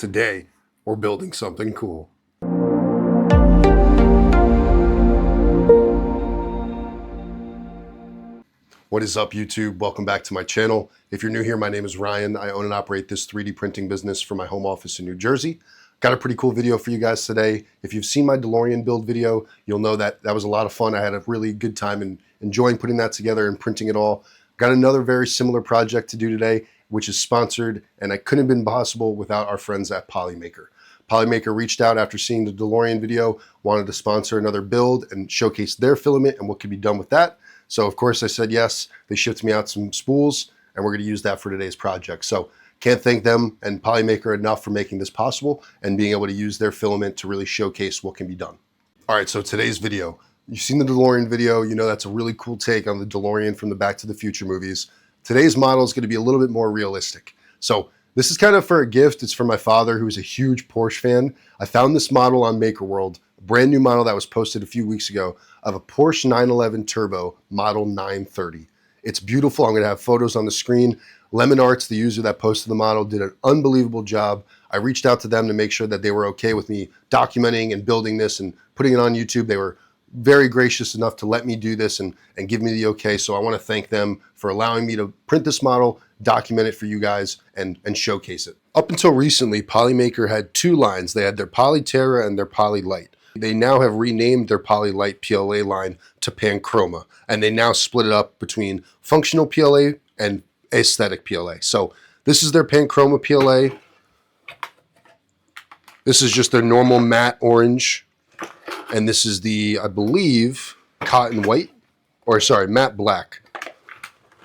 Today, we're building something cool. What is up, YouTube? Welcome back to my channel. If you're new here, my name is Ryan. I own and operate this 3D printing business from my home office in New Jersey. Got a pretty cool video for you guys today. If you've seen my DeLorean build video, you'll know that that was a lot of fun. I had a really good time and enjoying putting that together and printing it all. Got another very similar project to do today, which is sponsored, and it couldn't have been possible without our friends at Polymaker. Polymaker reached out after seeing the DeLorean video, wanted to sponsor another build and showcase their filament and what could be done with that. So of course I said yes. They shipped me out some spools, and we're going to use that for today's project. So can't thank them and Polymaker enough for making this possible and being able to use their filament to really showcase what can be done. All right, so today's video. You've seen the DeLorean video. You know that's a really cool take on the DeLorean from the Back to the Future movies. Today's model is going to be a little bit more realistic. So this is kind of for a gift. It's for my father, who's a huge Porsche fan. I found this model on Maker World, a brand new model that was posted a few weeks ago of a Porsche 911 Turbo Model 930. It's beautiful. I'm going to have photos on the screen. Lemon Arts, the user that posted the model, did an unbelievable job. I reached out to them to make sure that they were okay with me documenting and building this and putting it on YouTube. They were very gracious enough to let me do this and give me the okay. So I want to thank them for allowing me to print this model, document it for you guys, and showcase it. Up until recently, Polymaker had two lines. They had their Poly Terra and their Poly Light. They now have renamed their Poly Light PLA line to Panchroma, and they now split it up between functional PLA and aesthetic PLA. So this is their Panchroma PLA. This is just their normal matte orange. And this is the, I believe, cotton white, or sorry, matte black.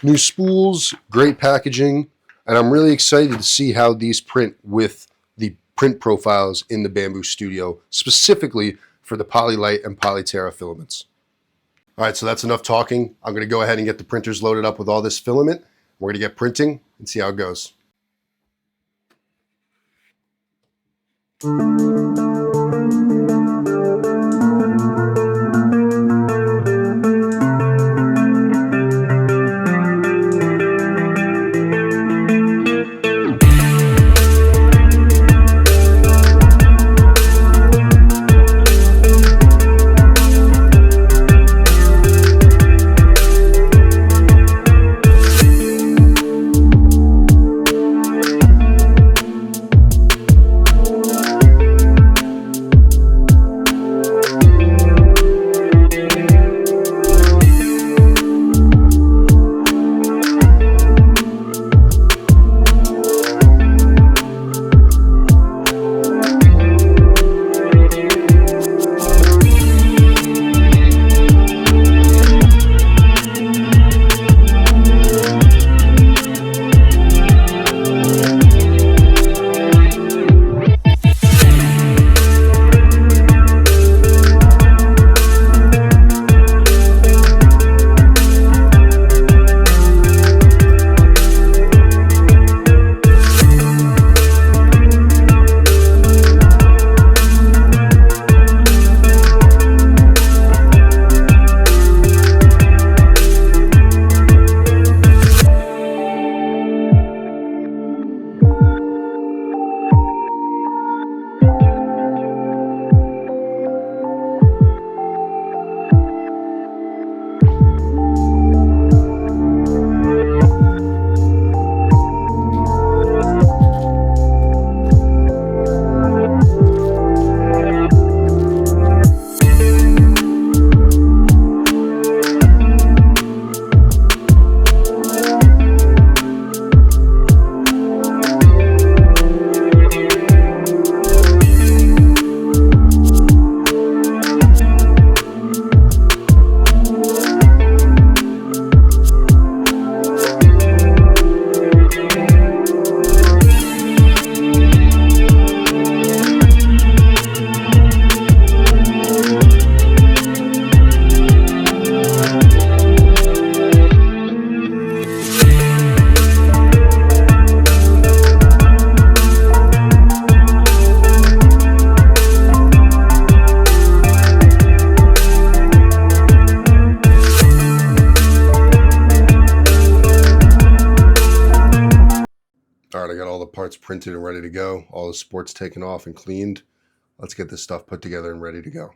New spools, great packaging, and I'm really excited to see how these print with the print profiles in the Bamboo Studio, specifically for the Poly Light and Poly Terra filaments. All right, so that's enough talking. I'm going to go ahead and get the printers loaded up with all this filament. We're going to get printing and see how it goes. parts printed and ready to go. All the sports taken off and cleaned. Let's get this stuff put together and ready to go.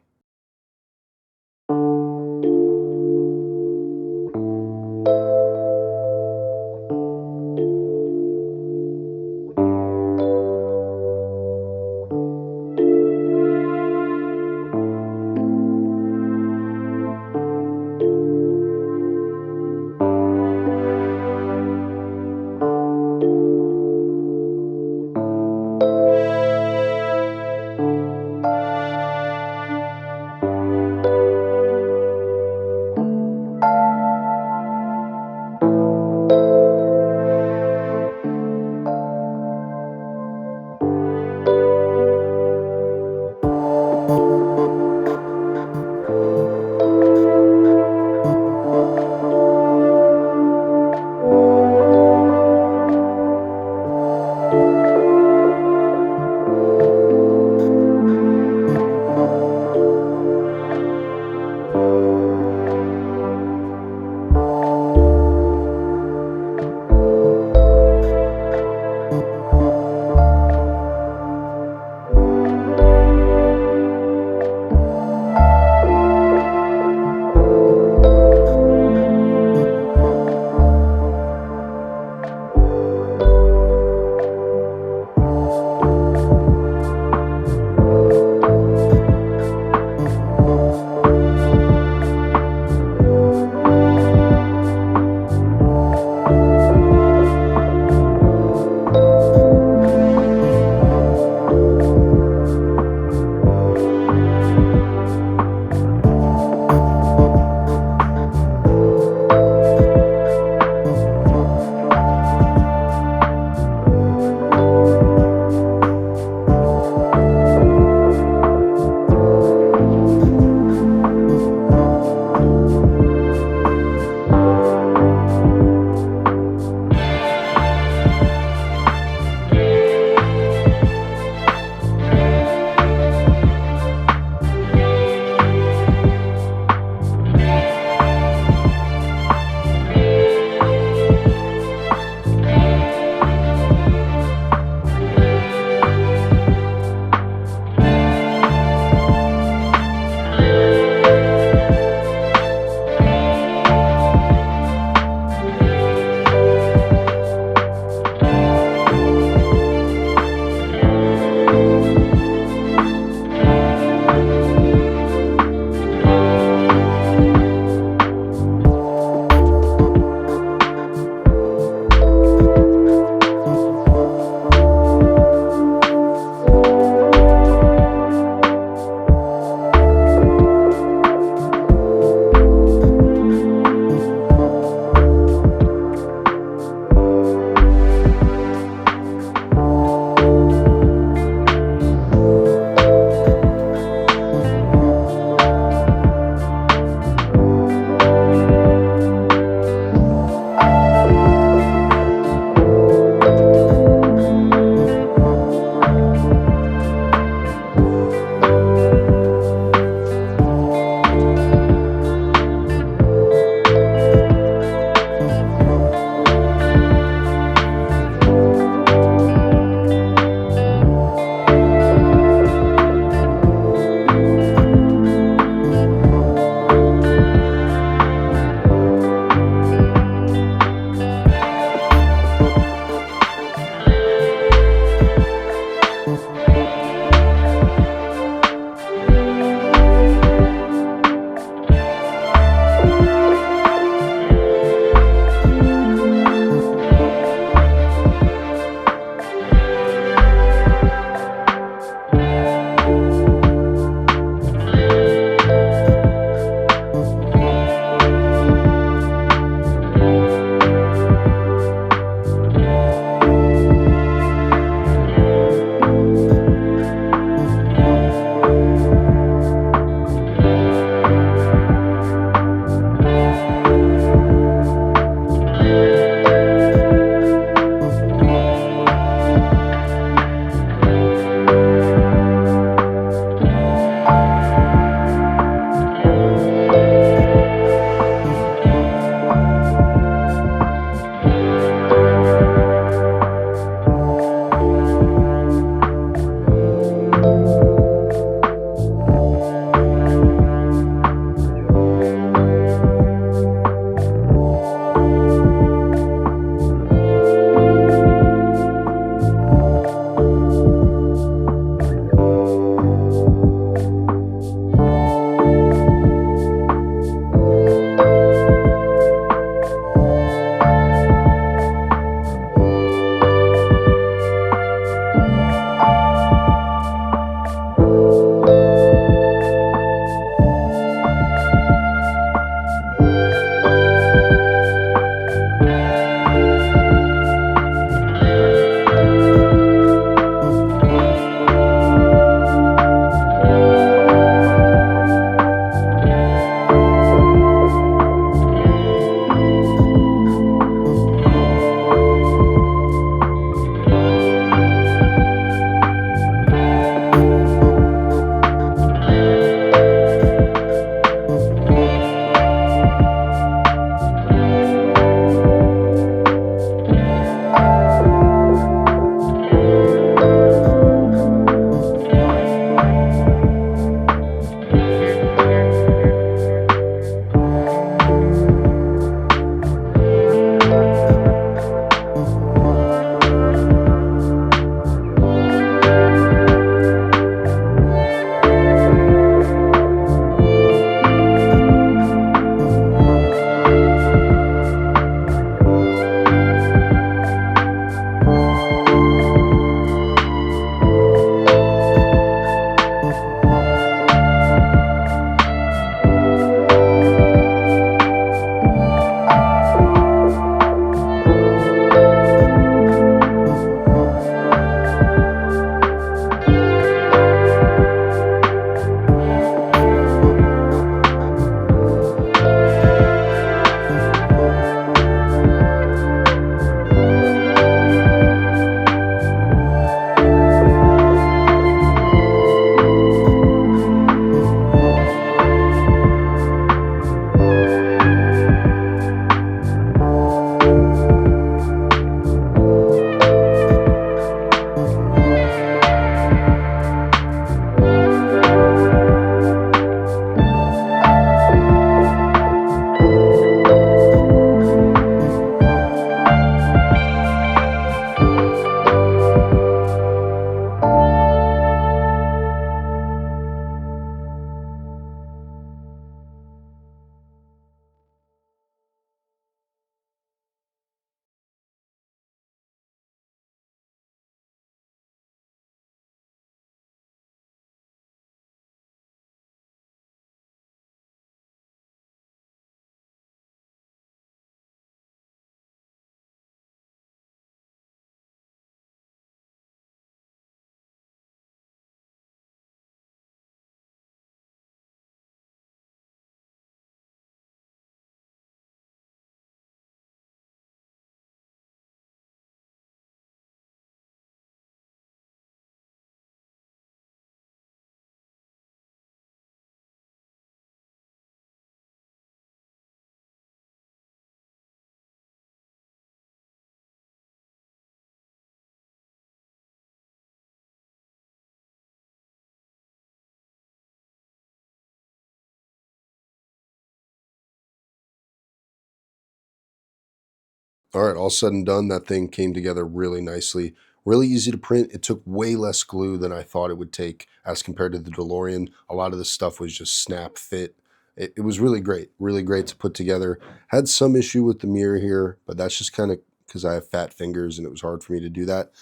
All right, all said and done, that thing came together really nicely. Really easy to print. It took way less glue than I thought it would take as compared to the DeLorean. A lot of this stuff was just snap fit. It was really great to put together. Had some issue with the mirror here, but that's just kind of because I have fat fingers and it was hard for me to do that.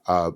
Uh,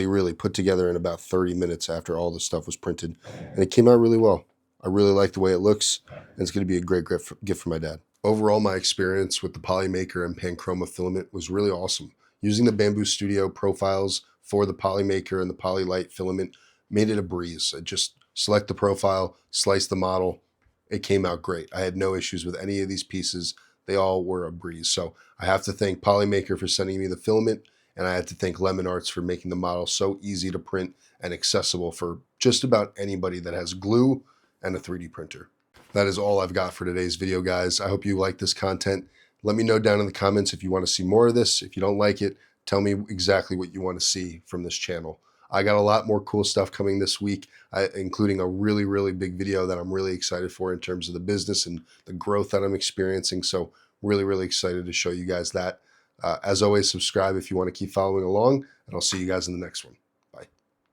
really put together in about 30 minutes after all the stuff was printed. And it came out really well. I really like the way it looks, and it's going to be a great gift for my dad. Overall, my experience with the Polymaker and Panchroma filament was really awesome. Using the Bamboo Studio profiles for the Polymaker and the Polylite filament made it a breeze. I just select the profile, slice the model. It came out great. I had no issues with any of these pieces. They all were a breeze. So I have to thank Polymaker for sending me the filament, and I had to thank Lemon Arts for making the model so easy to print and accessible for just about anybody that has glue and a 3D printer. That is all I've got for today's video, guys. I hope you like this content. Let me know down in the comments if you want to see more of this. If you don't like it, tell me exactly what you want to see from this channel. I got a lot more cool stuff coming this week, including a really big video that I'm really excited for in terms of the business and the growth that I'm experiencing. So really excited to show you guys that. As always, subscribe if you want to keep following along, and I'll see you guys in the next one.